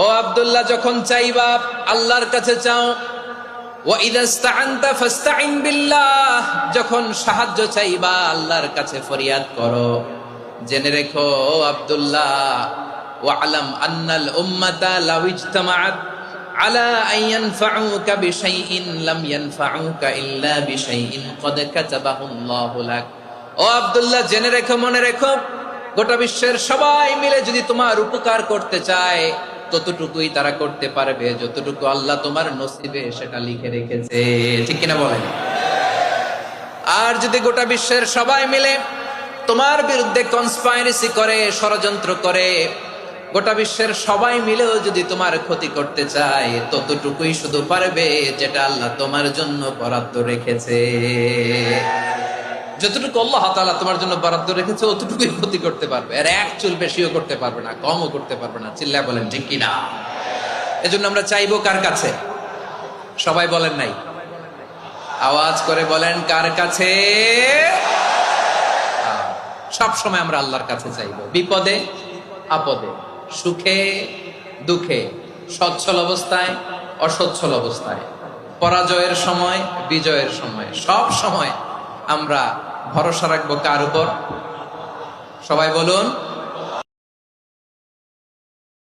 ও আব্দুল্লাহ, যখন চাইবা আল্লাহর কাছে চাও। ওয়া ইযা ইসতাআনতা ফাসতাইন বিল্লাহ, যখন সাহায্য চাইবা আল্লাহর কাছে ফরিয়াদ করো। জেনে রেখো ও আব্দুল্লাহ, ওয়া'লাম আন্নাল উম্মাতা লাউ ইজতামাআত আলা আন ইয়ানফাউকা বিশাইইন লাম ইয়ানফাউকা ইল্লা বিশাইইন ক্বাদ কাতাবাহু আল্লাহু লাক। ও আব্দুল্লাহ, জেনে রেখো, মনে রেখো, গোটা বিশ্বের সবাই মিলে যদি তোমার উপকার করতে চায় ততটুকুই তারা করতে পারবে যতটুকু আল্লাহ তোমার নসিবে সেটা লিখে রেখেছে। ঠিক কিনা বলেন? আর যদি গোটা বিশ্বের সবাই মিলে তোমার বিরুদ্ধে কনস্পাইরেসি করে, ষড়যন্ত্র করে, গোটা বিশ্বের সবাই মিলেও যদি তোমার ক্ষতি করতে চায় ততটুকুই শুধু পারবে যেটা আল্লাহ তোমার জন্য বরাদ্দ রেখেছে। যতটুকু আল্লাহ তাআলা তোমার জন্য বরাদ্দ রেখেছে অতটুকুই ক্ষতি করতে পারবে, আর এক চুল বেশিও করতে পারবে না, কমও করতে পারবে না। চিল্লায় বলেন ঠিক কিনা? এজন্য আমরা চাইবো কার কাছে? সবাই বলেন নাই, আওয়াজ করে বলেন কার কাছে? সব সময় আমরা আল্লাহর কাছে চাইবো, বিপদে আপদে, সুখে দুঃখে, সচ্ছল অবস্থায় অসচ্ছল অবস্থায়, পরাজয়ের সময় বিজয়ের সময়, সব সময় আমরা ভরসা রাখবো কার উপর? সবাই বলুন।